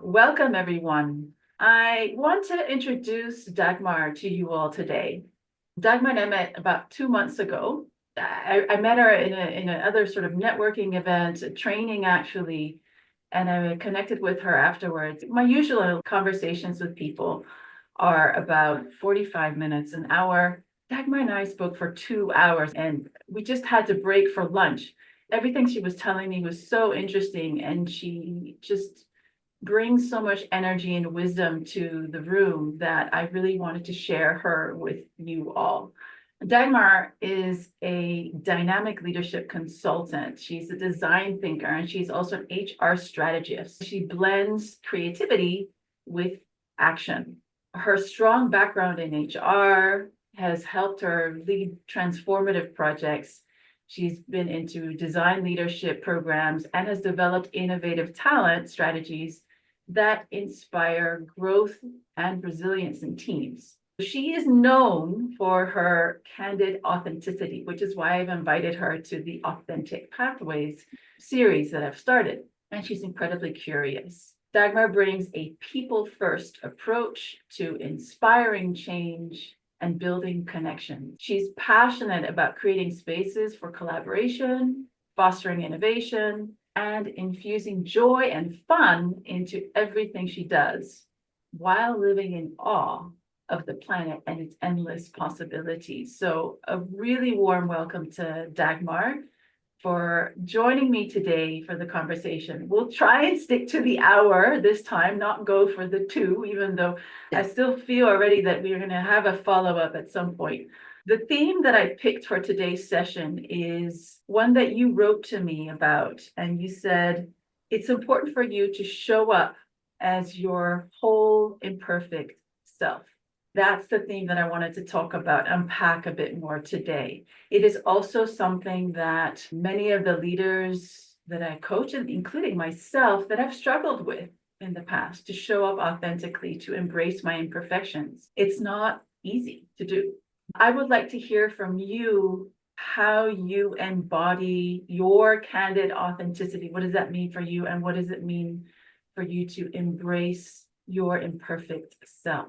Welcome, everyone. I want to introduce Dagmar to you all today. Dagmar and I met about 2 months ago. I met her in another sort of networking event, a training actually, and I connected with her afterwards. My usual conversations with people are about 45 minutes, an hour. Dagmar and I spoke for 2 hours, and we just had to break for lunch. Everything she was telling me was so interesting, and she just brings so much energy and wisdom to the room that I really wanted to share her with you all. Dagmar is a dynamic leadership consultant. She's a design thinker, and she's also an HR strategist. She blends creativity with action. Her strong background in HR has helped her lead transformative projects. She's been into design leadership programs and has developed innovative talent strategies that inspire growth and resilience in teams. She is known for her candid authenticity, which is why I've invited her to the Authentic Pathways series that I've started. And she's incredibly curious. Dagmar brings a people-first approach to inspiring change and building connections. She's passionate about creating spaces for collaboration, fostering innovation, and infusing joy and fun into everything she does, while living in awe of the planet and its endless possibilities. So a really warm welcome to Dagmar for joining me today for the conversation. We'll try and stick to the hour this time, not go for the 2, even though I still feel already that we're going to have a follow-up at some point. The theme that I picked for today's session is one that you wrote to me about, and you said, it's important for you to show up as your whole imperfect self. That's the theme that I wanted to talk about, unpack a bit more today. It is also something that many of the leaders that I coach, including myself, that I've struggled with in the past, to show up authentically, to embrace my imperfections. It's not easy to do. I would like to hear from you how you embody your candid authenticity. What does that mean for you? And what does it mean for you to embrace your imperfect self?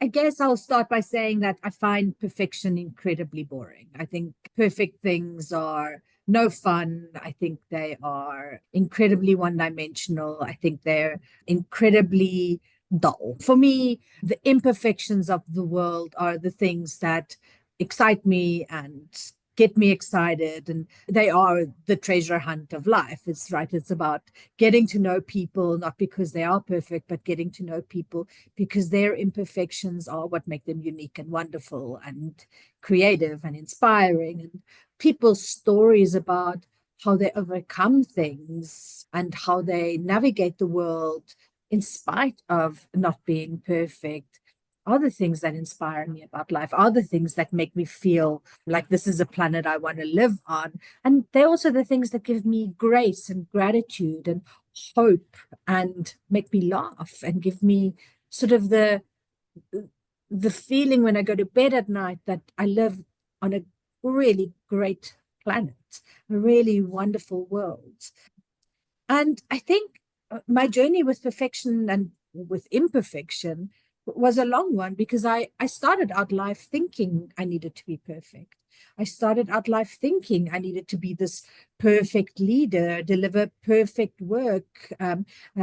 I guess I'll start by saying that I find perfection incredibly boring. I think perfect things are no fun. I think they are incredibly one-dimensional. I think they're incredibly dull. For me, the imperfections of the world are the things that excite me and get me excited, and they are the treasure hunt of life. It's right. It's about getting to know people, not because they are perfect, but getting to know people because their imperfections are what make them unique and wonderful and creative and inspiring. And people's stories about how they overcome things and how they navigate the world in spite of not being perfect are the things that inspire me about life, are the things that make me feel like this is a planet I want to live on. And they're also the things that give me grace and gratitude and hope and make me laugh and give me sort of the feeling when I go to bed at night that I live on a really great planet, a really wonderful world. And I think my journey with perfection and with imperfection was a long one because I started out life thinking I needed to be perfect. I started out life thinking I needed to be this perfect leader, deliver perfect work,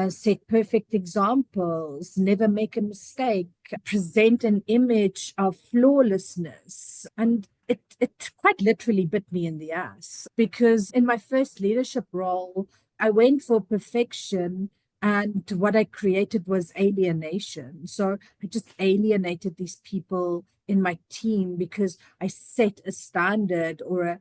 set perfect examples, never make a mistake, present an image of flawlessness. And it quite literally bit me in the ass because in my first leadership role, I went for perfection. And what I created was alienation. So I just alienated these people in my team because I set a standard or a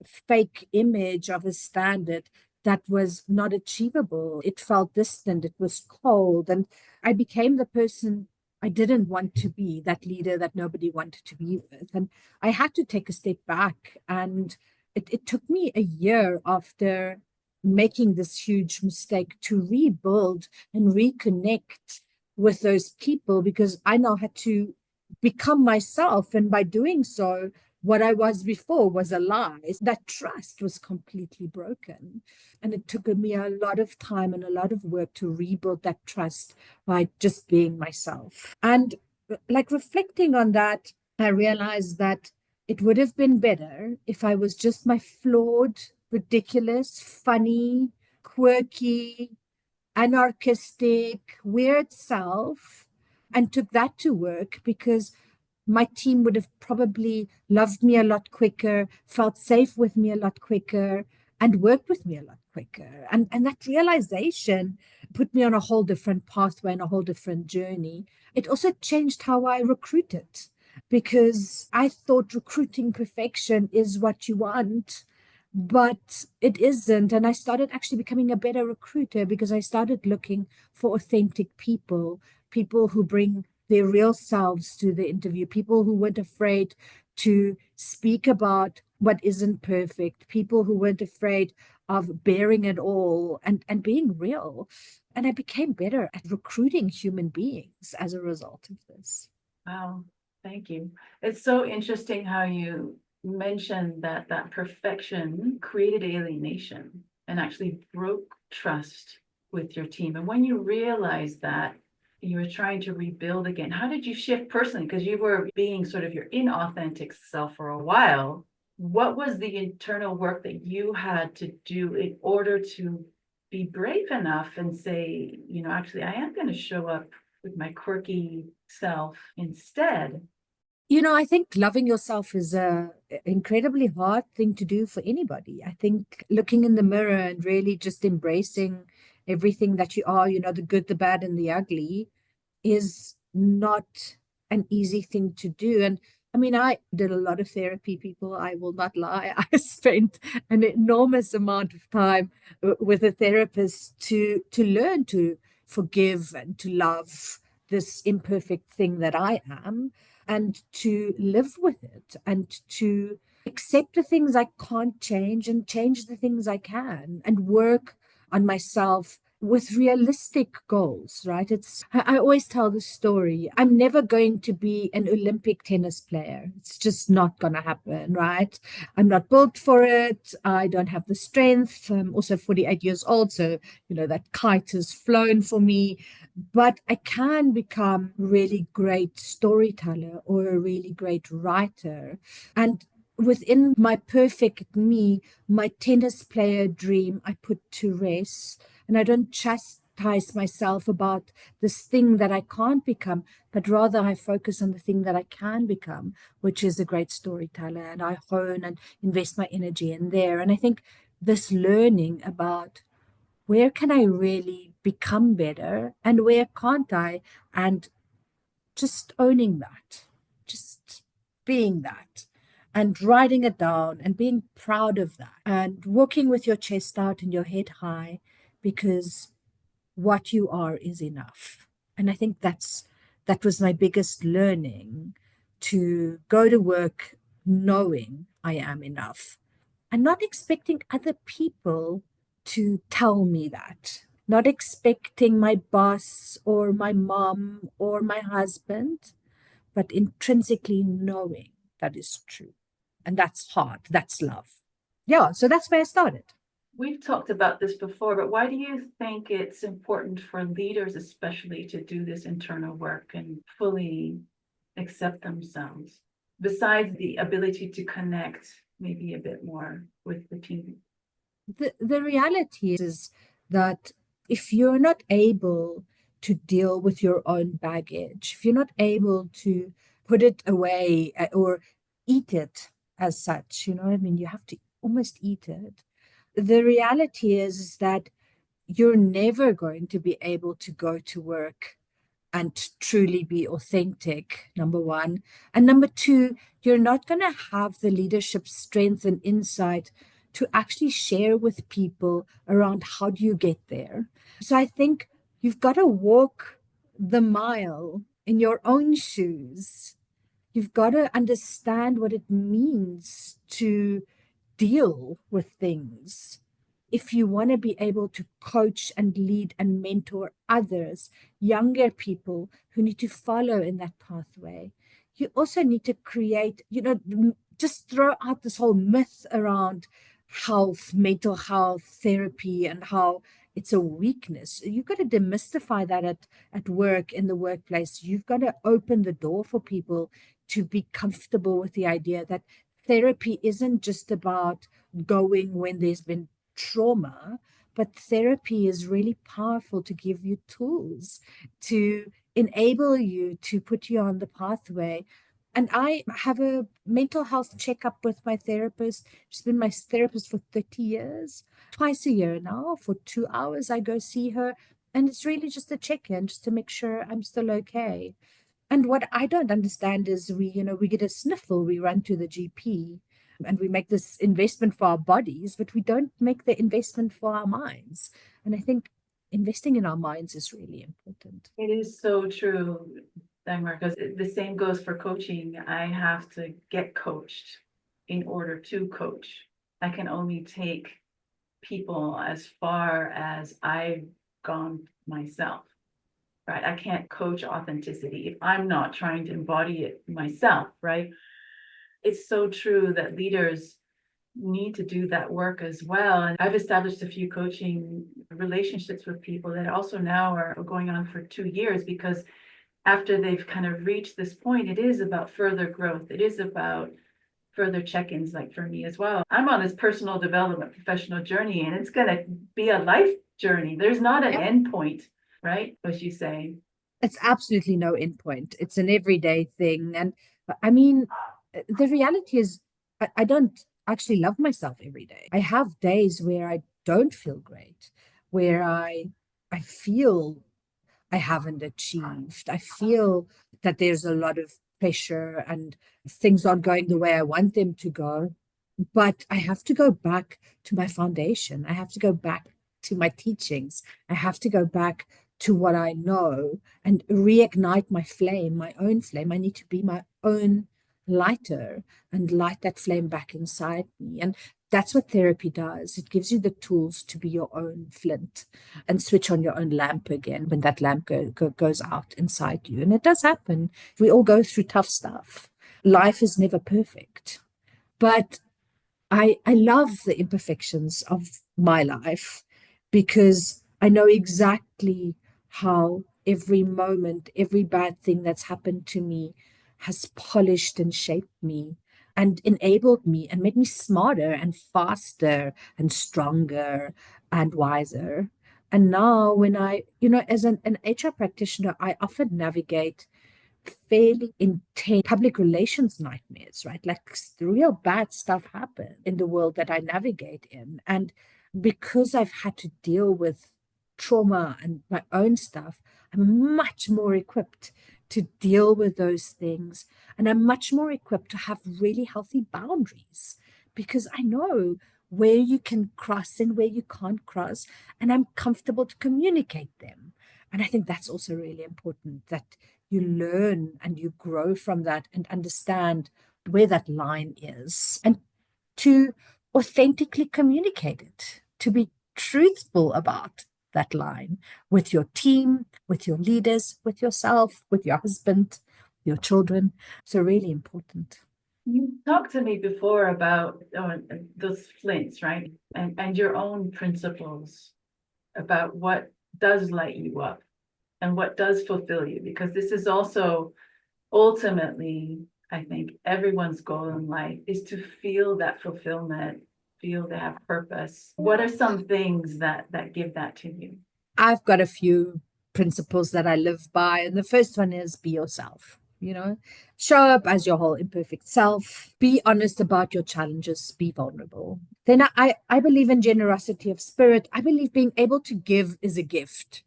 fake image of a standard that was not achievable. It felt distant, it was cold, and I became the person I didn't want to be, that leader that nobody wanted to be with. And I had to take a step back, and it took me a year after making this huge mistake to rebuild and reconnect with those people because I now had to become myself. And by doing so, what I was before was a lie. That trust was completely broken. And it took me a lot of time and a lot of work to rebuild that trust by just being myself. And like reflecting on that, I realized that it would have been better if I was just my flawed, ridiculous, funny, quirky, anarchistic, weird self and took that to work, because my team would have probably loved me a lot quicker, felt safe with me a lot quicker, and worked with me a lot quicker. And that realization put me on a whole different pathway and a whole different journey. It also changed how I recruited, because I thought recruiting perfection is what you want, but it isn't. And I started actually becoming a better recruiter because I started looking for authentic people, people who bring their real selves to the interview, people who weren't afraid to speak about what isn't perfect, people who weren't afraid of bearing it all and being real. And I became better at recruiting human beings as a result of this. Wow, thank you. It's so interesting how you mentioned that perfection created alienation and actually broke trust with your team. And when you realized that you were trying to rebuild again, how did you shift personally? Because you were being sort of your inauthentic self for a while. What was the internal work that you had to do in order to be brave enough and say, actually, I am going to show up with my quirky self instead? I think loving yourself is a incredibly hard thing to do for anybody. I think looking in the mirror and really just embracing everything that you are, the good, the bad, and the ugly, is not an easy thing to do. And I mean, I did a lot of therapy, people. I will not lie. I spent an enormous amount of time with a therapist to learn to forgive and to love this imperfect thing that I am, and to live with it, and to accept the things I can't change and change the things I can, and work on myself with realistic goals, right? I always tell the story. I'm never going to be an Olympic tennis player. It's just not going to happen, right? I'm not built for it. I don't have the strength. I'm also 48 years old. So, that kite has flown for me. But I can become a really great storyteller or a really great writer. And within my perfect me, my tennis player dream, I put to rest. And I don't chastise myself about this thing that I can't become, but rather I focus on the thing that I can become, which is a great storyteller. And I hone and invest my energy in there. And I think this learning about where can I really become better and where can't I, and just owning that, just being that, and writing it down and being proud of that, and walking with your chest out and your head high, because what you are is enough. And I think that was my biggest learning, to go to work knowing I am enough and not expecting other people to tell me that, not expecting my boss or my mom or my husband, but intrinsically knowing that is true. And that's hard. That's love. Yeah. So that's where I started. We've talked about this before, but why do you think it's important for leaders, especially, to do this internal work and fully accept themselves, besides the ability to connect maybe a bit more with the team? The reality is that if you're not able to deal with your own baggage, if you're not able to put it away or eat it as such, I mean, you have to almost eat it. The reality is that you're never going to be able to go to work and truly be authentic, number one. And number two, you're not going to have the leadership strength and insight to actually share with people around how do you get there. So I think you've got to walk the mile in your own shoes. You've got to understand what it means to deal with things if you want to be able to coach and lead and mentor others, younger people who need to follow in that pathway. You also need to create, just throw out this whole myth around health, mental health, therapy, and how it's a weakness. You've got to demystify that at work, in the workplace. You've got to open the door for people to be comfortable with the idea that therapy isn't just about going when there's been trauma, but therapy is really powerful to give you tools to enable you to put you on the pathway. And I have a mental health checkup with my therapist. She's been my therapist for 30 years. Twice a year now, for 2 hours, I go see her. And it's really just a check-in, just to make sure I'm still okay. And what I don't understand is we get a sniffle, we run to the GP, and we make this investment for our bodies, but we don't make the investment for our minds. And I think investing in our minds is really important. It is so true, Dagmar, because the same goes for coaching. I have to get coached in order to coach. I can only take people as far as I've gone myself, right? I can't coach authenticity if I'm not trying to embody it myself, right? It's so true that leaders need to do that work as well. And I've established a few coaching relationships with people that also now are going on for 2 years, because after they've kind of reached this point, it is about further growth. It is about further check-ins, like for me as well. I'm on this personal development, professional journey, and it's going to be a life journey. There's not an end point, right? As you say. It's absolutely no endpoint. It's an everyday thing. And I mean, the reality is, I don't actually love myself every day. I have days where I don't feel great, where I feel I haven't achieved. I feel that there's a lot of pressure and things aren't going the way I want them to go. But I have to go back to my foundation. I have to go back to my teachings. I have to go back to what I know and reignite my flame, my own flame. I need to be my own lighter and light that flame back inside me. And that's what therapy does. It gives you the tools to be your own flint and switch on your own lamp again when that lamp goes out inside you. And it does happen. We all go through tough stuff. Life is never perfect. But I love the imperfections of my life because I know exactly how every moment, every bad thing that's happened to me has polished and shaped me and enabled me and made me smarter and faster and stronger and wiser. And now, when as an HR practitioner, I often navigate fairly intense public relations nightmares, right? Like real bad stuff happen in the world that I navigate in. And because I've had to deal with trauma and my own stuff, I'm much more equipped to deal with those things. And I'm much more equipped to have really healthy boundaries because I know where you can cross and where you can't cross. And I'm comfortable to communicate them. And I think that's also really important, that you learn and you grow from that and understand where that line is and to authentically communicate it, to be truthful about that line with your team, with your leaders, with yourself, with your husband, your children. So really important. You talked to me before about those flints, right? And your own principles about what does light you up and what does fulfill you, because this is also ultimately, I think, everyone's goal in life is to feel that fulfillment, feel they have purpose. What are some things that give that to you? I've got a few principles that I live by, and the first one is be yourself. Show up as your whole imperfect self, be honest about your challenges, be vulnerable. Then I believe in generosity of spirit. I believe being able to give is a gift.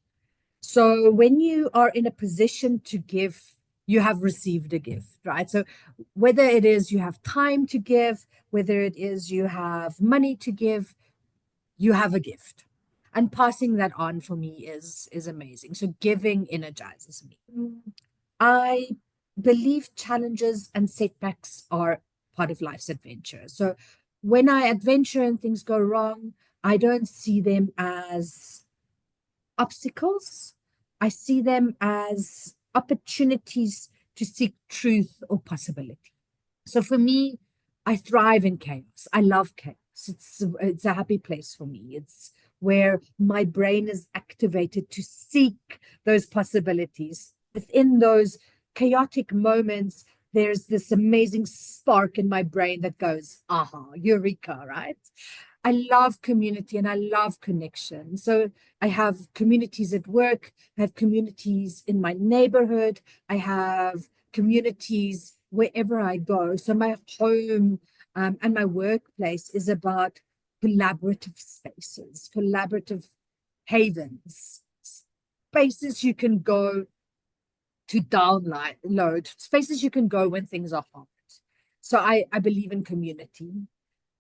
So when you are in a position to give, you have received a gift, right? So whether it is you have time to give, whether it is you have money to give, you have a gift. And passing that on for me is amazing. So giving energizes me. I believe challenges and setbacks are part of life's adventure. So when I adventure and things go wrong, I don't see them as obstacles. I see them as opportunities to seek truth or possibility. So for me, I thrive in chaos. I love chaos. It's a happy place for me. It's where my brain is activated to seek those possibilities. Within those chaotic moments, there's this amazing spark in my brain that goes, aha, eureka, right? I love community and I love connection. So I have communities at work, I have communities in my neighborhood, I have communities wherever I go. So my home and my workplace is about collaborative spaces, collaborative havens, spaces you can go to download, spaces you can go when things are hard. So I believe in community.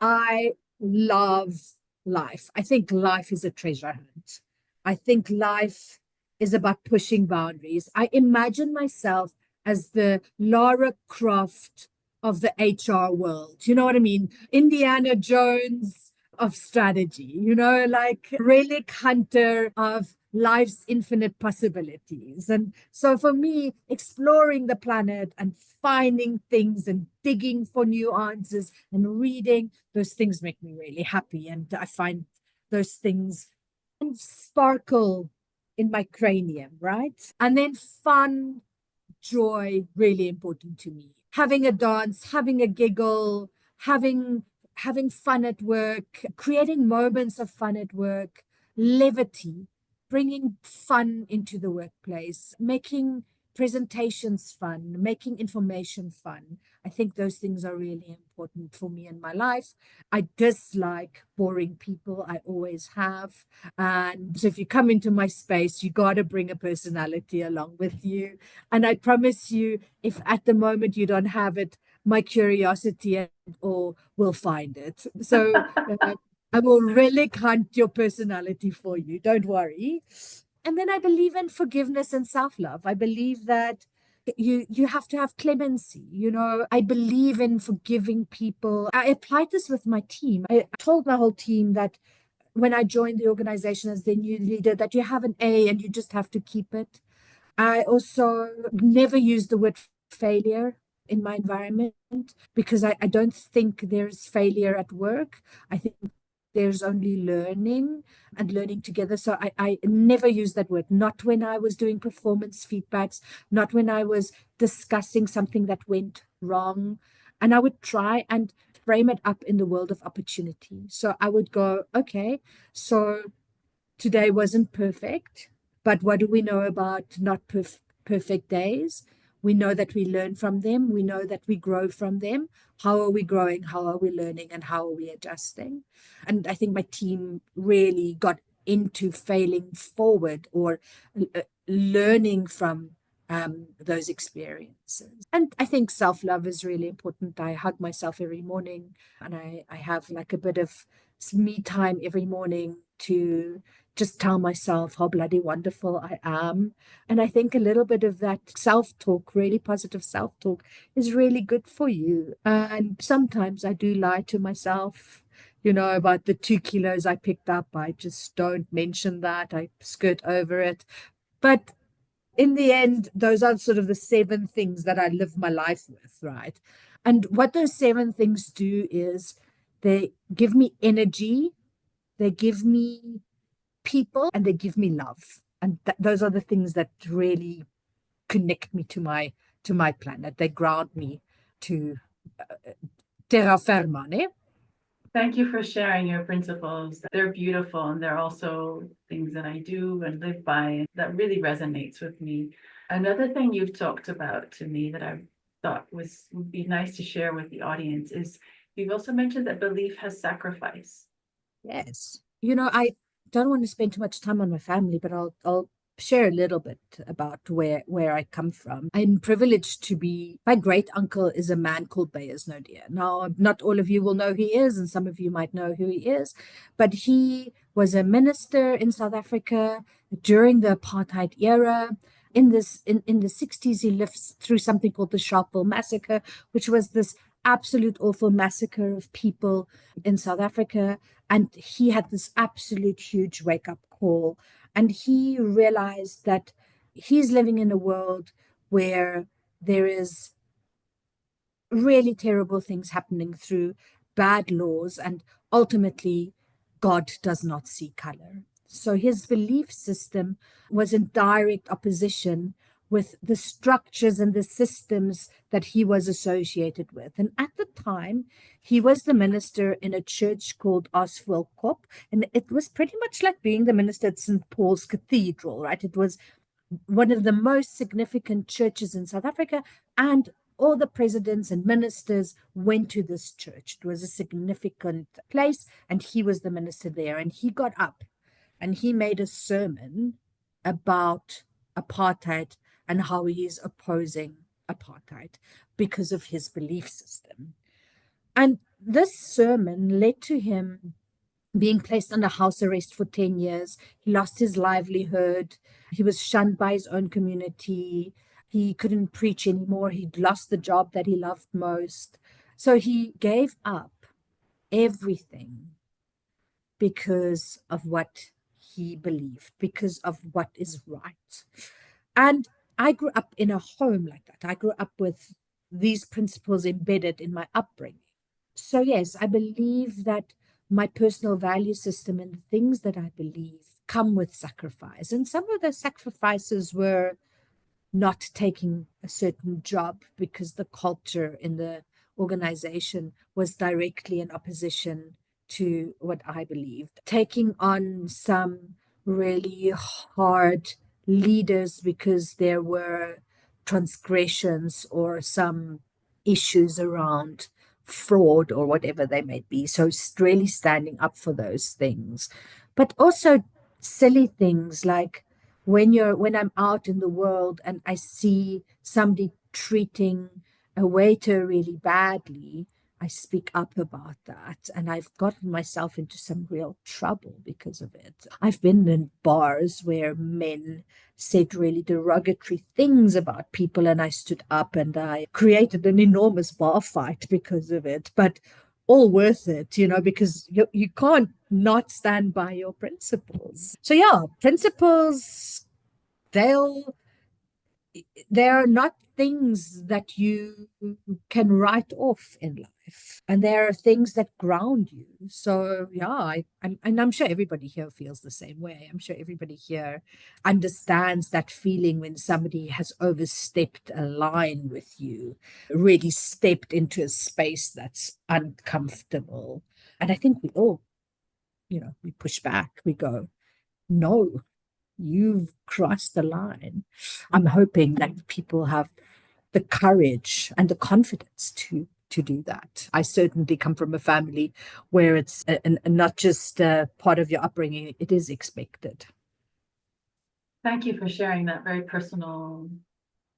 I love life. I think life is a treasure hunt. I think life is about pushing boundaries. I imagine myself as the Lara Croft of the HR world. You know what I mean? Indiana Jones of strategy, like relic hunter of life's infinite possibilities. And so for me, exploring the planet and finding things and digging for new answers and reading, those things make me really happy. And I find those things and sparkle in my cranium, right? And then fun, joy, really important to me. Having a dance, having a giggle, having fun at work, creating moments of fun at work, levity, bringing fun into the workplace, making presentations fun, making information fun. I think those things are really important for me in my life. I dislike boring people. I always have. And so if you come into my space, you got to bring a personality along with you. And I promise you, if at the moment you don't have it, my curiosity or will find it. So I will really hunt your personality for you. Don't worry. And then I believe in forgiveness and self-love. I believe that you have to have clemency. I believe in forgiving people. I applied this with my team. I told my whole team that when I joined the organization as their new leader, that you have an A and you just have to keep it. I also never use the word failure in my environment because I don't think there's failure at work. I think there's only learning and learning together. So I never use that word, not when I was doing performance feedbacks, not when I was discussing something that went wrong. And I would try and frame it up in the world of opportunity. So I would go, okay, so today wasn't perfect, but what do we know about not perfect days? We know that we learn from them. We know that we grow from them. How are we growing? How are we learning? And how are we adjusting? And I think my team really got into failing forward or learning from those experiences. And I think self-love is really important. I hug myself every morning and I have like a bit of me time every morning to just tell myself how bloody wonderful I am. And I think a little bit of that self talk, really positive self talk, is really good for you. And sometimes I do lie to myself, about the 2 kilos I picked up. I just don't mention that. I skirt over it. But in the end, those are sort of the 7 things that I live my life with, right? And what those 7 things do is they give me energy, they give me people, and they give me love. And those are the things that really connect me to my planet. They ground me to terra firma, né? Thank you for sharing your principles. They're beautiful and they're also things that I do and live by that really resonates with me. Another thing you've talked about to me that I thought would be nice to share with the audience is you've also mentioned that belief has sacrifice. Yes. I don't want to spend too much time on my family, but I'll share a little bit about where I come from. I'm privileged to be, my great uncle is a man called Beyers Naudé. Now, not all of you will know who he is, and some of you might know who he is, but he was a minister in South Africa during the apartheid era. In the 60s, he lived through something called the Sharpeville Massacre, which was this absolute awful massacre of people in South Africa. And he had this absolute huge wake up call. And he realized that he's living in a world where there is really terrible things happening through bad laws, and ultimately, God does not see color. So his belief system was in direct opposition with the structures and the systems that he was associated with. And at the time, he was the minister in a church called Oswelkop, and it was pretty much like being the minister at St. Paul's Cathedral, right? It was one of the most significant churches in South Africa, and all the presidents and ministers went to this church. It was a significant place, and he was the minister there. And he got up and he made a sermon about apartheid and how he is opposing apartheid because of his belief system. And this sermon led to him being placed under house arrest for 10 years. He lost his livelihood. He was shunned by his own community. He couldn't preach anymore. He'd lost the job that he loved most. So he gave up everything because of what he believed, because of what is right. And I grew up in a home like that. I grew up with these principles embedded in my upbringing. So, yes, I believe that my personal value system and the things that I believe come with sacrifice. And some of those sacrifices were not taking a certain job because the culture in the organization was directly in opposition to what I believed. Taking on some really hard leaders because there were transgressions or some issues around fraud or whatever they may be. So really standing up for those things, but also silly things like when I'm out in the world and I see somebody treating a waiter really badly, I speak up about that. And I've gotten myself into some real trouble because of it. I've been in bars where men said really derogatory things about people, and I stood up and I created an enormous bar fight because of it. But all worth it, because you can't not stand by your principles. So yeah, principles, they'll they're not things that you can write off in life, and there are things that ground you. So yeah, I'm sure everybody here feels the same way. I'm sure everybody here understands that feeling when somebody has overstepped a line with you, really stepped into a space that's uncomfortable. And I think we all, we push back, we go, no, you've crossed the line. I'm hoping that people have the courage and the confidence to do that. I certainly come from a family where it's not just part of your upbringing, it is expected. Thank you for sharing that very personal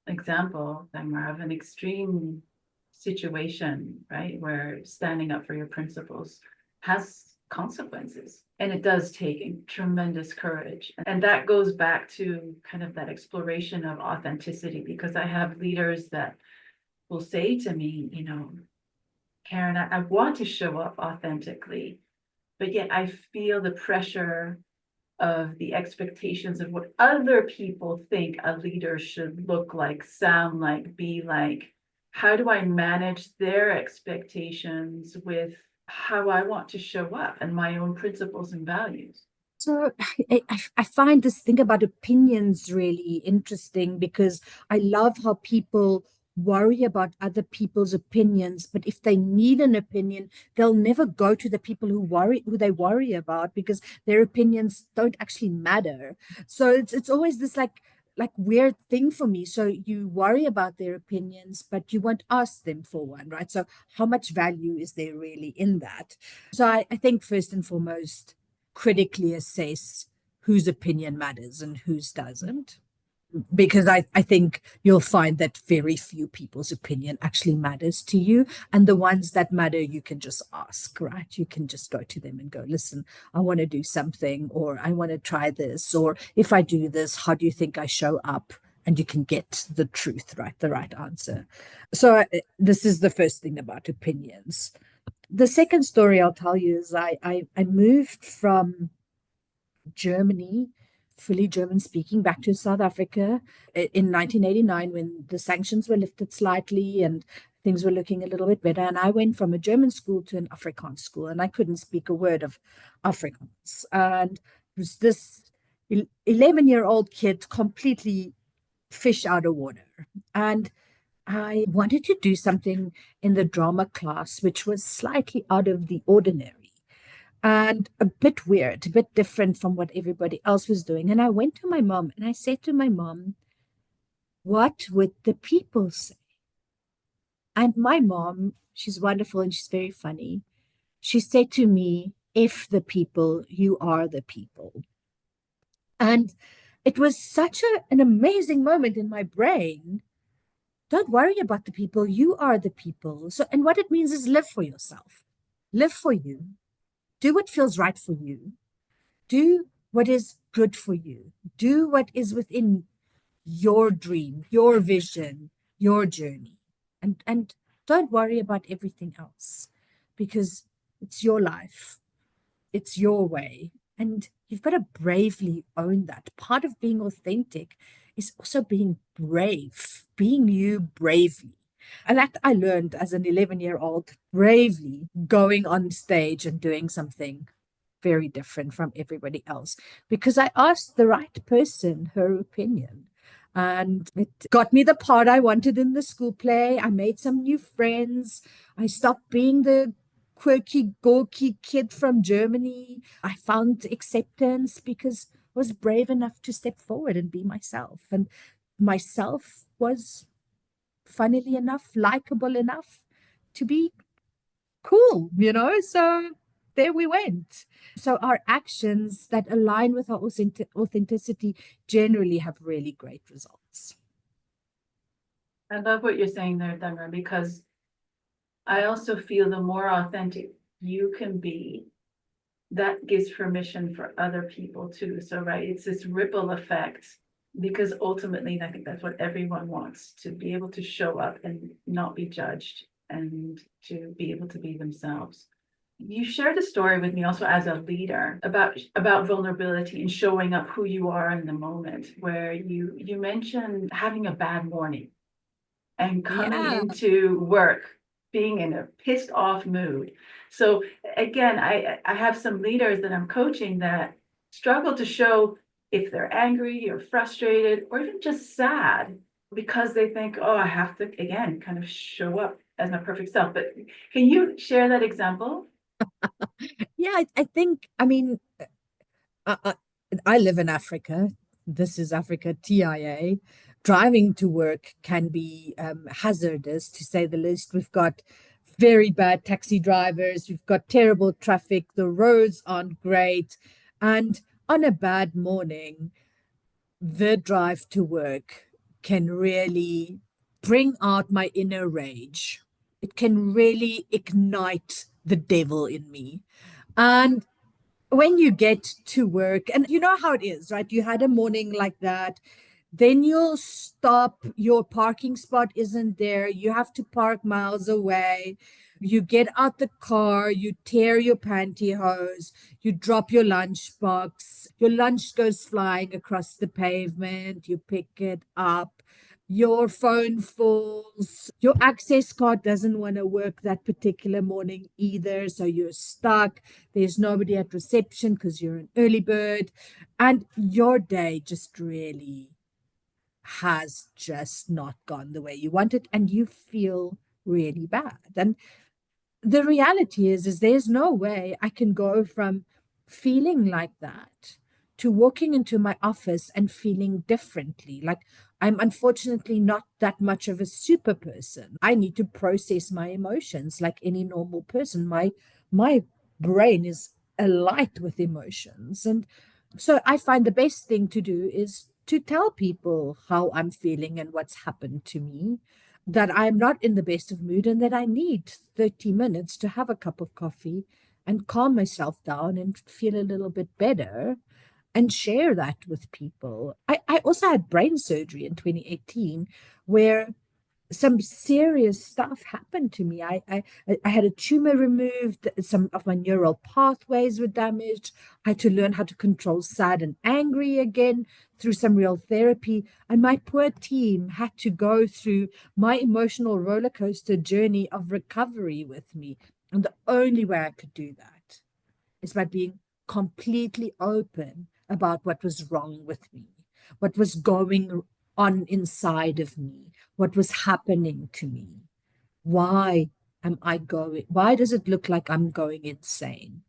example, Dagmar, of an extreme situation, right? Where standing up for your principles has consequences. And it does take tremendous courage. And that goes back to kind of that exploration of authenticity, because I have leaders that will say to me, Karen, I want to show up authentically, but yet I feel the pressure of the expectations of what other people think a leader should look like, sound like, be like. How do I manage their expectations with how I want to show up and my own principles and values? So I find this thing about opinions really interesting, because I love how people worry about other people's opinions, but if they need an opinion, they'll never go to the people who they worry about, because their opinions don't actually matter. So it's always this like weird thing for me. So you worry about their opinions, but you won't ask them for one, right? So how much value is there really in that? So I think first and foremost, critically assess whose opinion matters and whose doesn't. Because I think you'll find that very few people's opinion actually matters to you. And the ones that matter, you can just ask, right? You can just go to them and go, listen, I want to do something, or I want to try this, or if I do this, how do you think I show up? And you can get the truth, right? The right answer. So this is the first thing about opinions. The second story I'll tell you is I moved from Germany, fully German speaking, back to South Africa in 1989 when the sanctions were lifted slightly, and things were looking a little bit better. And I went from a German school to an Afrikaans school, and I couldn't speak a word of Afrikaans. And it was this 11-year-old kid, completely fish out of water. And I wanted to do something in the drama class, which was slightly out of the ordinary and a bit weird, a bit different from what everybody else was doing. And I went to my mom and I said to my mom, what would the people say? And my mom, she's wonderful and she's very funny. She said to me, if the people, you are the people. And it was such an amazing moment in my brain. Don't worry about the people, you are the people. So, and what it means is live for yourself, live for you, do what feels right for you, do what is good for you, do what is within your dream, your vision, your journey. And don't worry about everything else because it's your life, it's your way. And you've got to bravely own that. Part of being authentic is also being brave, being you bravely. And that I learned as an 11-year-old, bravely going on stage and doing something very different from everybody else because I asked the right person her opinion. And it got me the part I wanted in the school play. I made some new friends. I stopped being the quirky, gawky kid from Germany. I found acceptance because I was brave enough to step forward and be myself. And myself was, funnily enough, likable enough to be cool, you know? So there we went. So our actions that align with our authenticity generally have really great results. I love what you're saying there, Dagmar, because I also feel the more authentic you can be, that gives permission for other people too. So, right, it's this ripple effect because ultimately, I think that's what everyone wants, to be able to show up and not be judged and to be able to be themselves. You shared a story with me also as a leader about vulnerability and showing up who you are in the moment, where you mentioned having a bad morning and coming Yeah. into work being in a pissed off mood. So again, I have some leaders that I'm coaching that struggle to show if they're angry or frustrated or even just sad because they think, oh, I have to again kind of show up as my perfect self. But can you share that example? Yeah, I think, I mean, I, I, I live in Africa. This is Africa, TIA. Driving to work can be hazardous, to say the least. We've got very bad taxi drivers, we've got terrible traffic, the roads aren't great. And on a bad morning, the drive to work can really bring out my inner rage. It can really ignite the devil in me. And when you get to work, and you know how it is, right? You had a morning like that, then you'll stop, your parking spot isn't there, you have to park miles away. You get out the car, you tear your pantyhose, you drop your lunchbox, your lunch goes flying across the pavement, you pick it up, your phone falls, your access card doesn't want to work that particular morning either, so you're stuck, there's nobody at reception because you're an early bird, and your day just really has just not gone the way you want it, and you feel really bad. And the reality is there's no way I can go from feeling like that to walking into my office and feeling differently. Like, I'm unfortunately not that much of a super person. I need to process my emotions like any normal person. My brain is alight with emotions. And so I find the best thing to do is to tell people how I'm feeling and what's happened to me, that I'm not in the best of mood and that I need 30 minutes to have a cup of coffee and calm myself down and feel a little bit better and share that with people. I also had brain surgery in 2018 where some serious stuff happened to me. I had a tumor removed, some of my neural pathways were damaged. I had to learn how to control sad and angry again through some real therapy. And my poor team had to go through my emotional roller coaster journey of recovery with me. And the only way I could do that is by being completely open about what was wrong with me, what was going on inside of me, what was happening to me. Why am I going? Why does it look like I'm going insane?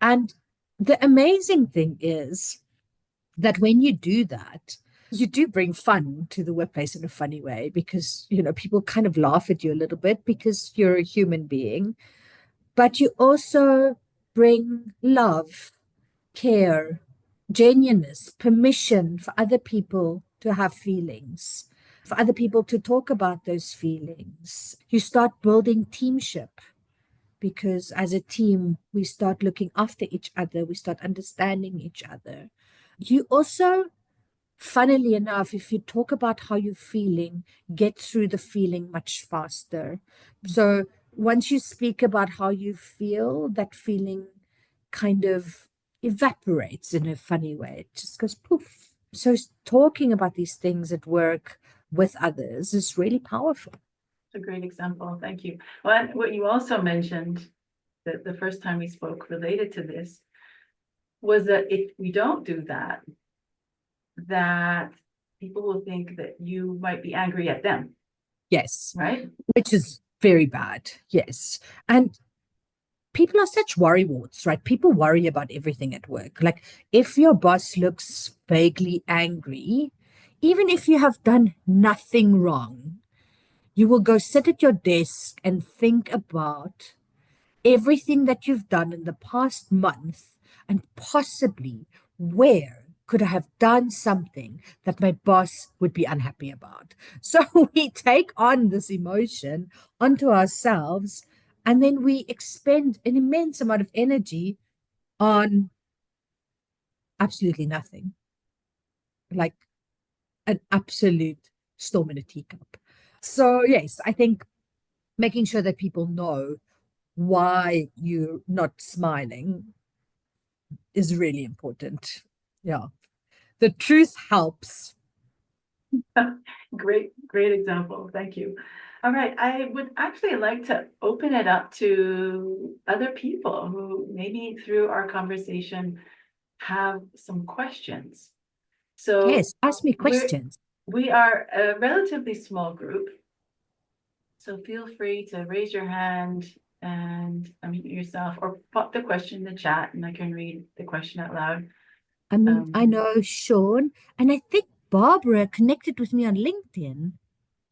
And the amazing thing is that when you do that, you do bring fun to the workplace in a funny way because, people kind of laugh at you a little bit because you're a human being, but you also bring love, care, genuineness, permission for other people to have feelings, for other people to talk about those feelings. You start building teamship because as a team, we start looking after each other, we start understanding each other. You also, funnily enough, if you talk about how you're feeling, get through the feeling much faster. So once you speak about how you feel, that feeling kind of evaporates in a funny way. It just goes poof. So talking about these things at work with others is really powerful. It's a great example. Thank you. Well, what you also mentioned that the first time we spoke related to this was that if we don't do that, that people will think that you might be angry at them, Yes, right? which is very bad. Yes. And people are such worrywarts, right? People worry about everything at work. Like if your boss looks vaguely angry, even if you have done nothing wrong, you will go sit at your desk and think about everything that you've done in the past month and possibly where could I have done something that my boss would be unhappy about. So we take on this emotion onto ourselves and then we expend an immense amount of energy on absolutely nothing, like an absolute storm in a teacup. So, yes, I think making sure that people know why you're not smiling is really important. Yeah. The truth helps. Great, great example. Thank you. All right. I would actually like to open it up to other people who maybe through our conversation have some questions. So Yes, ask me we're questions. we are a relatively small group. So feel free to raise your hand and unmute yourself or pop the question in the chat and I can read the question out loud. I mean, I know Sean, and I think Barbara connected with me on LinkedIn.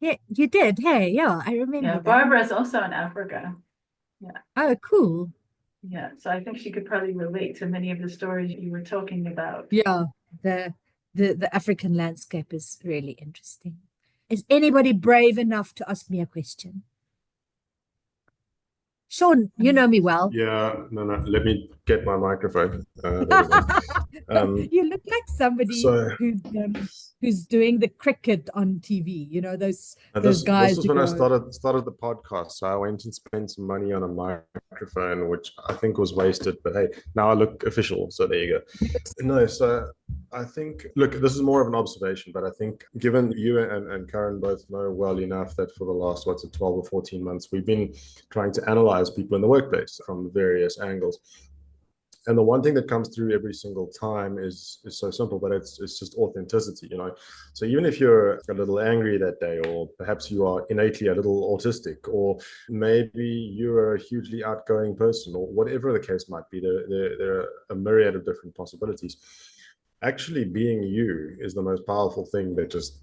Yeah, you did. Hey, yeah, I remember Yeah, that. Barbara is also in Africa. Yeah. Oh, cool. Yeah, so I think she could probably relate to many of the stories you were talking about. Yeah, the the African landscape is really interesting. Is anybody brave enough to ask me a question? Sean, you know me well. Yeah, no, let me get my microphone. There we go. You look like somebody So who's doing the cricket on TV. You know those this guys was who when I go. started the podcast. So I went and spent some money on a microphone, which I think was wasted. But hey, now I look official. So there you go. No, so I think, look, this is more of an observation, but I think given you and Karen both know well enough that for the last, what's it, 12 or 14 months, we've been trying to analyze people in the workplace from various angles. And the one thing that comes through every single time is so simple, but it's just authenticity. So even if you're a little angry that day, or perhaps you are innately a little autistic, or maybe you're a hugely outgoing person, or whatever the case might be, there are a myriad of different possibilities. Actually being you is the most powerful thing that just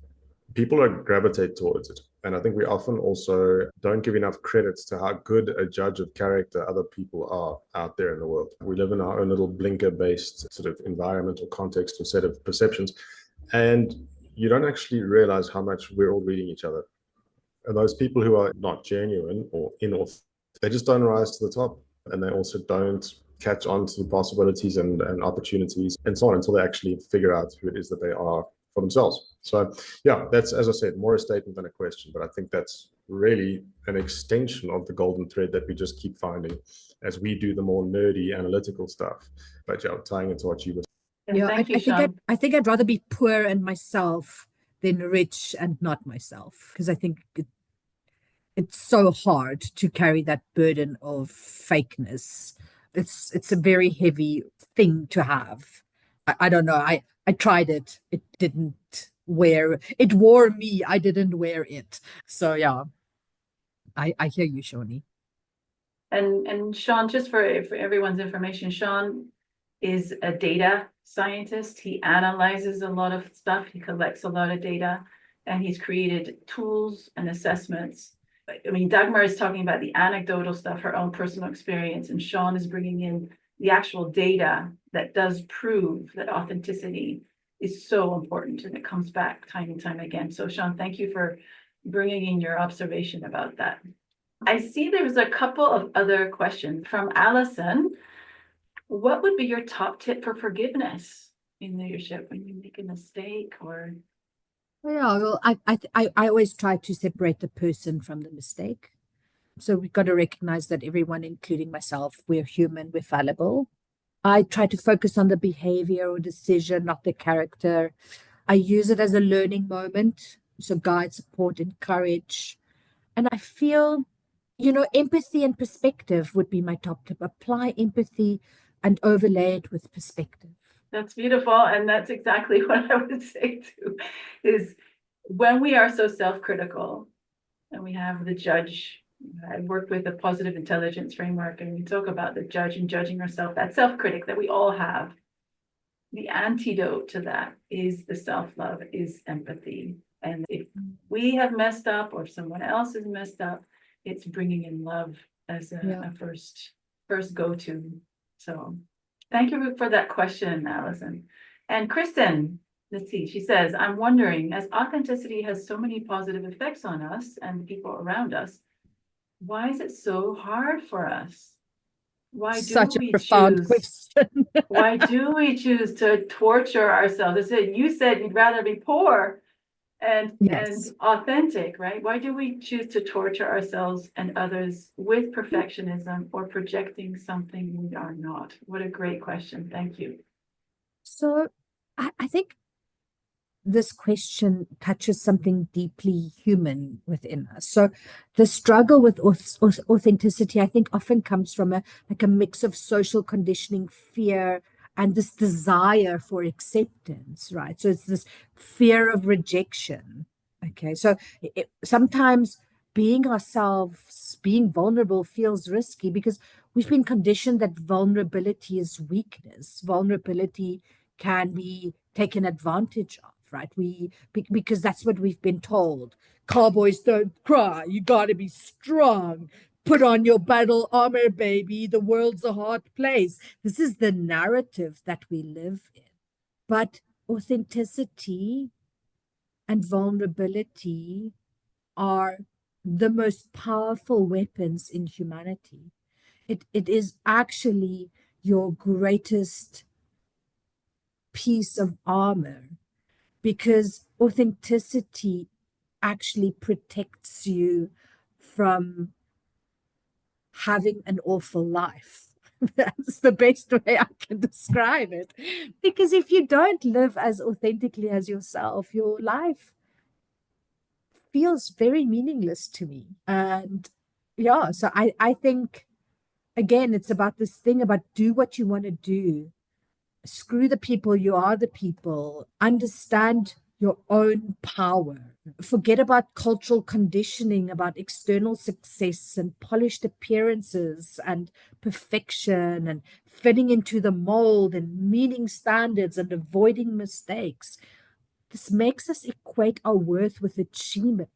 people are gravitate towards it. And I think we often also don't give enough credits to how good a judge of character other people are out there in the world. We live in our own little blinker based sort of environment or context or set of perceptions. And you don't actually realize how much we're all reading each other. And those people who are not genuine or inauthentic, they just don't rise to the top. And they also don't catch on to the possibilities and opportunities and so on until they actually figure out who it is that they are for themselves. So yeah, that's, as I said, more a statement than a question, but I think that's really an extension of the golden thread that we just keep finding as we do the more nerdy analytical stuff. But yeah, tying into what you were And Yeah, thank you, I think Sean. I think I'd rather be poor and myself than rich and not myself, because I think it's so hard to carry that burden of fakeness. It's a very heavy thing to have. I don't know. I tried it. It didn't wear. It wore me. I didn't wear it. So yeah, I hear you, Shawnee. And Sean, just for everyone's information, Sean is a data scientist. He analyzes a lot of stuff. He collects a lot of data, and he's created tools and assessments. I mean, Dagmar is talking about the anecdotal stuff, her own personal experience, and Sean is bringing in the actual data that does prove that authenticity is so important, and it comes back time and time again. So Sean, thank you for bringing in your observation about that. I see there was a couple of other questions from Allison. What would be your top tip for forgiveness in leadership when you make a mistake or? Yeah, well, I always try to separate the person from the mistake. So we've got to recognize that everyone, including myself, we're human, we're fallible. I try to focus on the behavior or decision, not the character. I use it as a learning moment. So guide, support, encourage. And I feel, empathy and perspective would be my top tip. Apply empathy and overlay it with perspective. That's beautiful. And that's exactly what I would say too, is when we are so self-critical and we have the judge. I work with a positive intelligence framework, and we talk about the judge and judging ourselves, that self-critic that we all have. The antidote to that is the self-love, is empathy. And if we have messed up or if someone else has messed up, it's bringing in love as a first go-to. So thank you for that question, Allison. And Kristen, let's see, she says, I'm wondering, as authenticity has so many positive effects on us and the people around us, why is it so hard for us? Why do Such a we profound choose? question. Why do we choose to torture ourselves? You said you'd rather be poor and Yes. authentic, right? Why do we choose to torture ourselves and others with perfectionism or projecting something we are not? What a great question. Thank you. So I think this question touches something deeply human within us. So the struggle with authenticity, I think, often comes from a mix of social conditioning, fear, and this desire for acceptance, right? So it's this fear of rejection. Okay, so sometimes being ourselves, being vulnerable feels risky because we've been conditioned that vulnerability is weakness. Vulnerability can be taken advantage of, right? Because that's what we've been told. Cowboys don't cry. You got to be strong. Put on your battle armor, baby. The world's a hard place. This is the narrative that we live in. But authenticity and vulnerability are the most powerful weapons in humanity. It is actually your greatest piece of armor, because authenticity actually protects you from having an awful life. That's the best way I can describe it. Because if you don't live as authentically as yourself, your life feels very meaningless to me. And yeah, so I think, again, it's about this thing about do what you want to do. Screw the people, you are the people. Understand your own power. Forget about cultural conditioning, about external success and polished appearances and perfection and fitting into the mold and meeting standards and avoiding mistakes. This makes us equate our worth with achievement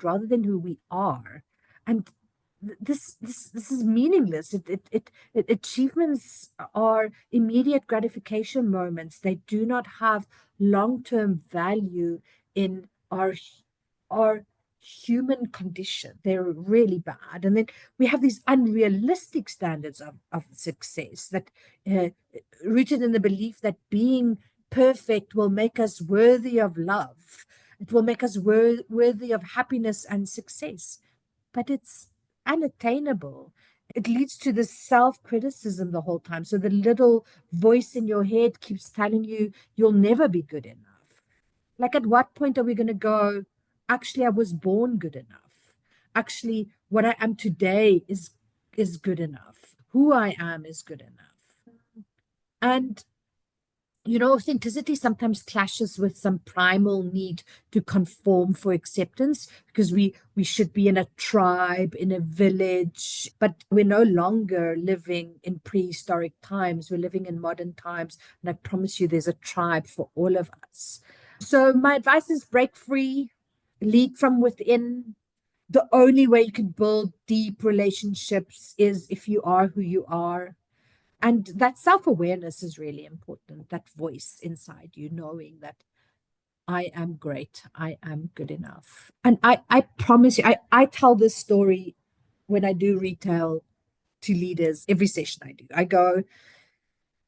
rather than who we are. And this is meaningless. Achievements are immediate gratification moments. They do not have long-term value in our human condition. They're really bad. And then we have these unrealistic standards of success that rooted in the belief that being perfect will make us worthy of love. It will make us worthy of happiness and success. But it's unattainable. It leads to this self-criticism the whole time. So the little voice in your head keeps telling you you'll never be good enough. Like, at what point are we going to go, actually, I was born good enough. Actually, what I am today is good enough. Who I am is good enough. And authenticity sometimes clashes with some primal need to conform for acceptance, because we should be in a tribe, in a village, but we're no longer living in prehistoric times. We're living in modern times, and I promise you there's a tribe for all of us. So my advice is break free, lead from within. The only way you can build deep relationships is if you are who you are. And that self-awareness is really important, that voice inside you, knowing that I am great, I am good enough. And I promise you, I tell this story when I do retail to leaders, every session I do. I go,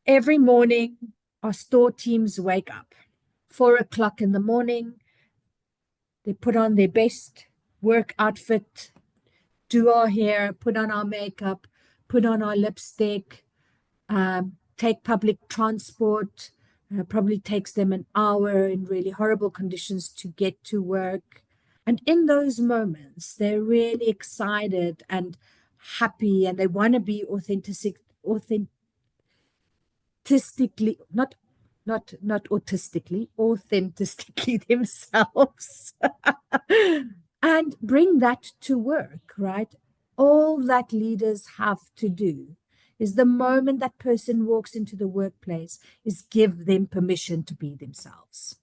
every morning, our store teams wake up, 4 o'clock in the morning, they put on their best work outfit, do our hair, put on our makeup, put on our lipstick, take public transport. Probably takes them an hour in really horrible conditions to get to work. And in those moments, they're really excited and happy, and they want to be authentically themselves. And bring that to work, right? All that leaders have to do is, the moment that person walks into the workplace, is give them permission to be themselves,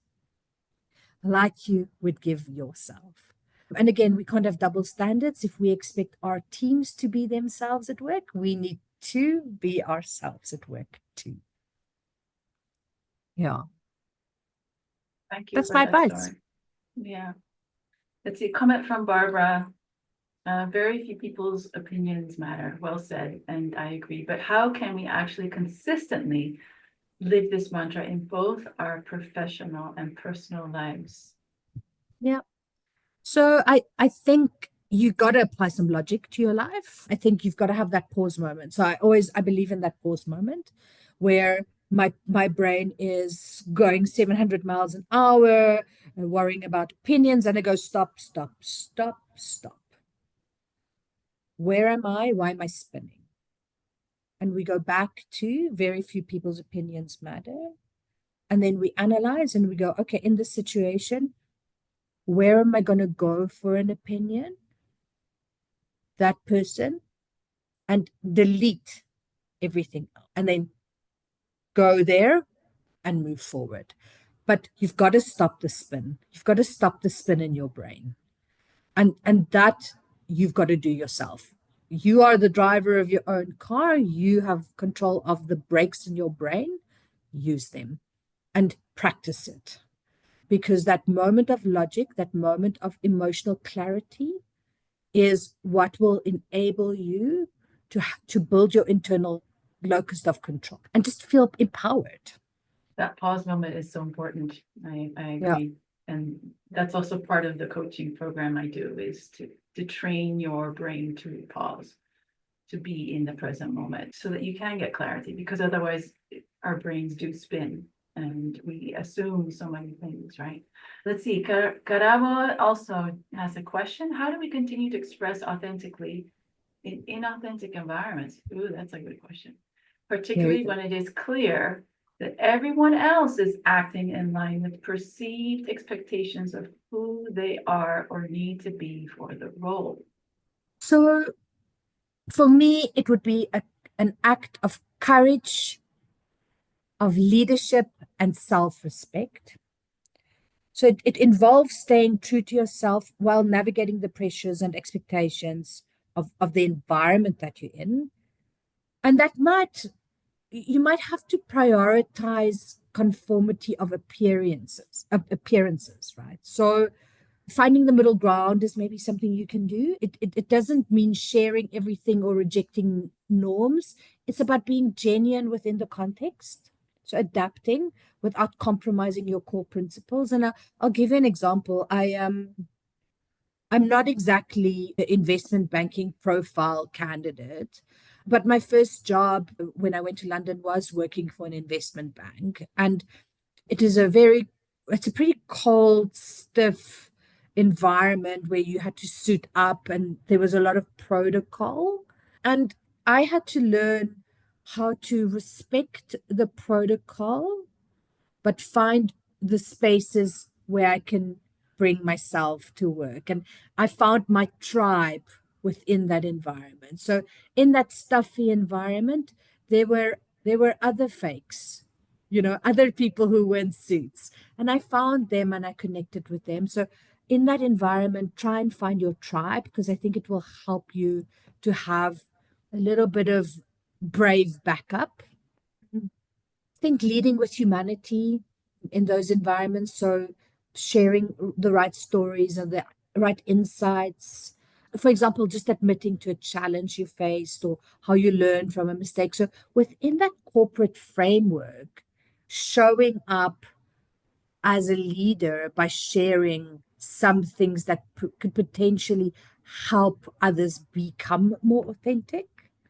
like you would give yourself. And again, we can't have double standards. If we expect our teams to be themselves at work, we need to be ourselves at work too. Yeah. Thank you That's for my that advice. story. Yeah. Let's see, comment from Barbara. Very few people's opinions matter. Well said, and I agree. But how can we actually consistently live this mantra in both our professional and personal lives? Yeah. So I think you got to apply some logic to your life. I think you've got to have that pause moment. So I believe in that pause moment where my brain is going 700 miles an hour, worrying about opinions, and I go, stop, stop, stop, stop. Where am I? Why am I spinning? And we go back to very few people's opinions matter. And then we analyze and we go, okay, in this situation, where am I going to go for an opinion? That person, and delete everything else, and then go there and move forward. But you've got to stop the spin. You've got to stop the spin in your brain. And that you've got to do yourself. You are the driver of your own car. You have control of the brakes in your brain. Use them and practice it. Because that moment of logic, that moment of emotional clarity, is what will enable you to build your internal locus of control and just feel empowered. That pause moment is so important. I Yeah. agree. And that's also part of the coaching program I do, is to train your brain to pause, to be in the present moment, so that you can get clarity, because otherwise our brains do spin and we assume so many things, right? Let's see, Karabo also has a question. How do we continue to express authentically in inauthentic environments? Ooh, that's a good question. Particularly when it is clear that everyone else is acting in line with perceived expectations of who they are or need to be for the role. So for me, it would be an act of courage, of leadership, and self-respect. So it involves staying true to yourself while navigating the pressures and expectations of the environment that you're in. And you might have to prioritize conformity of appearances, right? So finding the middle ground is maybe something you can do. It doesn't mean sharing everything or rejecting norms. It's about being genuine within the context. So adapting without compromising your core principles. And I'll give you an example. I'm not exactly an investment banking profile candidate, but my first job when I went to London was working for an investment bank. And it is it's a pretty cold, stiff environment where you had to suit up and there was a lot of protocol. And I had to learn how to respect the protocol but find the spaces where I can bring myself to work. And I found my tribe within that environment. So in that stuffy environment, there were other fakes, other people who were in suits. And I found them and I connected with them. So in that environment, try and find your tribe because I think it will help you to have a little bit of brave backup. I think leading with humanity in those environments. So sharing the right stories and the right insights. For example, just admitting to a challenge you faced or how you learned from a mistake. So within that corporate framework, showing up as a leader by sharing some things that could potentially help others become more authentic.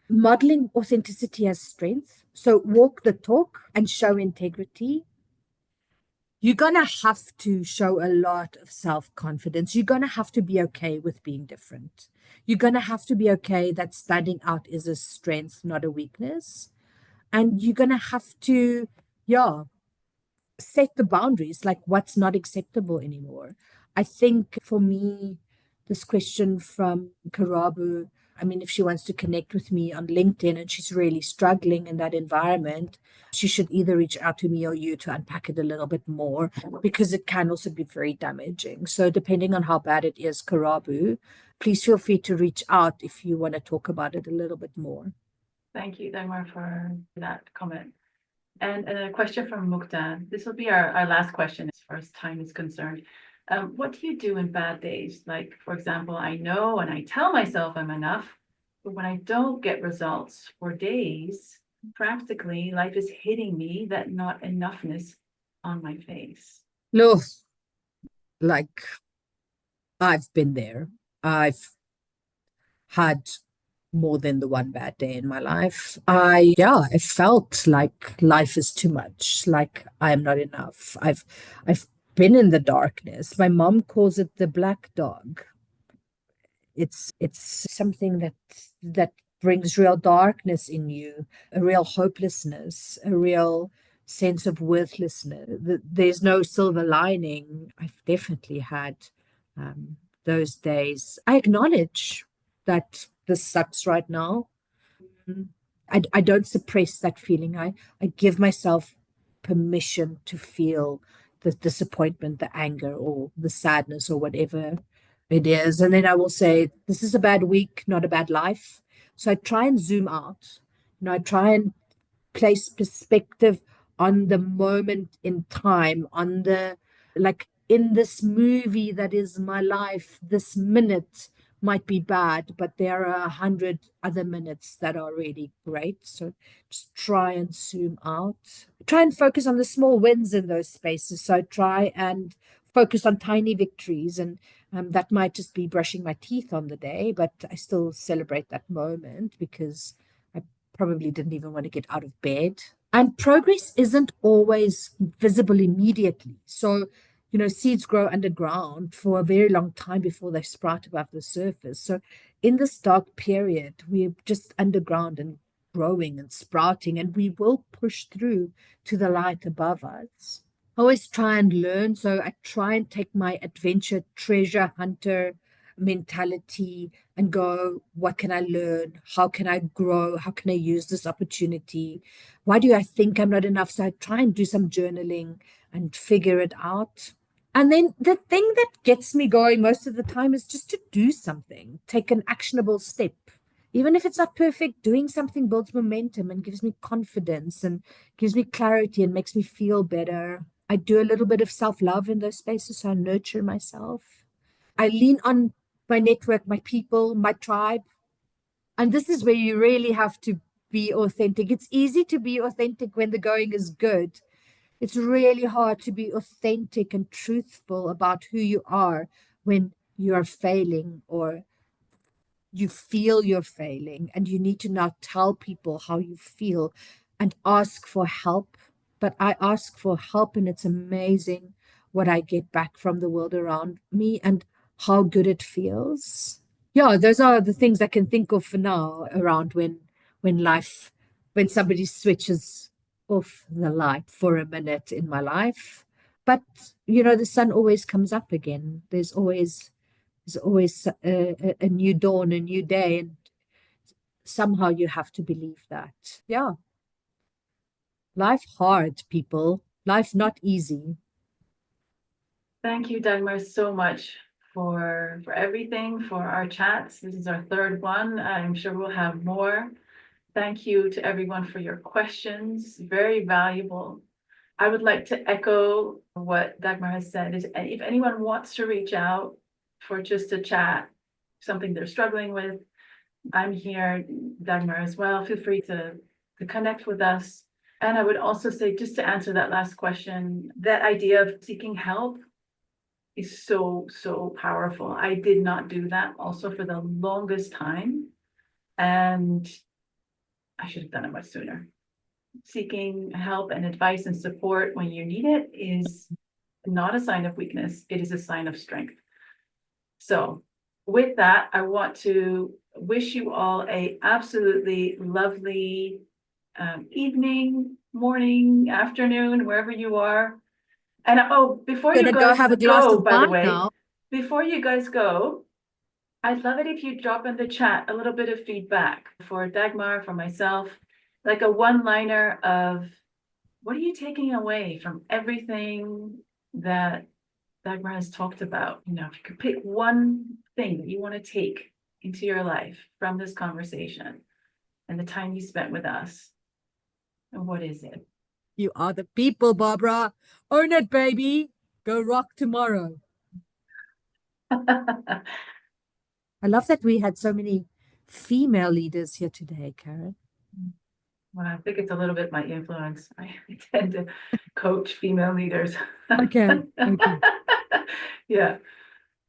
Modeling authenticity as strength. So walk the talk and show integrity. You're going to have to show a lot of self-confidence. You're going to have to be okay with being different. You're going to have to be okay that standing out is a strength, not a weakness. And you're going to have to, set the boundaries, like what's not acceptable anymore. I think for me, this question from Karabu, I mean, if she wants to connect with me on LinkedIn and she's really struggling in that environment, she should either reach out to me or you to unpack it a little bit more because it can also be very damaging. So depending on how bad it is, Karabu, please feel free to reach out if you want to talk about it a little bit more. Thank you, Dagmar, for that comment. And a question from Mukta. This will be our last question as far as time is concerned. What do you do in bad days? Like, for example, I know and I tell myself I'm enough, but when I don't get results for days, practically life is hitting me that not enoughness on my face. No, like I've been there. I've had more than the one bad day in my life. I felt like life is too much, like I am not enough. I've been in the darkness. My mom calls it the black dog. It's something that brings real darkness in you, a real hopelessness, a real sense of worthlessness. There's no silver lining. I've definitely had those days. I acknowledge that this sucks right now. I don't suppress that feeling. I give myself permission to feel the disappointment, the anger, or the sadness, or whatever it is. And then I will say, this is a bad week, not a bad life. So I try and zoom out. I try and place perspective on the moment in time, on the, like in this movie that is my life, this minute might be bad, but there are 100 other minutes that are really great. So just try and zoom out. Try and focus on the small wins in those spaces. So try and focus on tiny victories. And that might just be brushing my teeth on the day, but I still celebrate that moment because I probably didn't even want to get out of bed. And progress isn't always visible immediately. So, seeds grow underground for a very long time before they sprout above the surface. So in this dark period, we're just underground and growing and sprouting, and we will push through to the light above us. I always try and learn. So I try and take my adventure treasure hunter mentality and go, what can I learn? How can I grow? How can I use this opportunity? Why do I think I'm not enough? So I try and do some journaling and figure it out. And then the thing that gets me going most of the time is just to do something, take an actionable step. Even if it's not perfect, doing something builds momentum and gives me confidence and gives me clarity and makes me feel better. I do a little bit of self-love in those spaces, so I nurture myself. I lean on my network, my people, my tribe. And this is where you really have to be authentic. It's easy to be authentic when the going is good. It's really hard to be authentic and truthful about who you are when you are failing or you feel you're failing, and you need to now tell people how you feel and ask for help. But I ask for help, and it's amazing what I get back from the world around me and how good it feels. Yeah, those are the things I can think of for now around when life, when somebody switches off the light for a minute in my life. But the sun always comes up again. There's always a new dawn, a new day, and somehow you have to believe that. Yeah. Life hard, people. Life not easy. Thank you, Dagmar, so much for everything, for our chats. This is our third one. I'm sure we'll have more. Thank you to everyone for your questions. Very valuable. I would like to echo what Dagmar has said. If anyone wants to reach out for just a chat, something they're struggling with, I'm here, Dagmar as well. Feel free to connect with us. And I would also say, just to answer that last question, that idea of seeking help is so, so powerful. I did not do that also for the longest time. And I should have done it much sooner. Seeking help and advice and support when you need it is not a sign of weakness. It is a sign of strength. So with that, I want to wish you all a absolutely lovely evening, morning, afternoon, wherever you are. And before you Gonna go guys have a glass go, of by the wine way, now. before you guys go, I'd love it if you drop in the chat a little bit of feedback for Dagmar, for myself, like a one-liner of what are you taking away from everything that Dagmar has talked about? If you could pick one thing that you want to take into your life from this conversation and the time you spent with us, and what is it? You are the people, Barbara. Own it, baby. Go rock tomorrow. I love that we had so many female leaders here today, Karen. Well, I think it's a little bit my influence. I tend to coach female leaders. Okay. Okay. Yeah.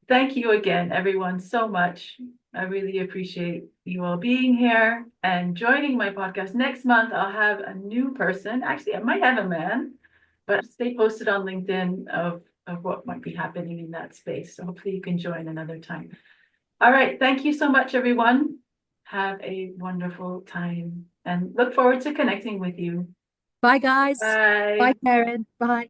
Thank you again, everyone, so much. I really appreciate you all being here and joining my podcast. Next month, I'll have a new person. Actually, I might have a man, but stay posted on LinkedIn of what might be happening in that space. So hopefully you can join another time. All right. Thank you so much, everyone. Have a wonderful time and look forward to connecting with you. Bye, guys. Bye. Bye, Karen. Bye.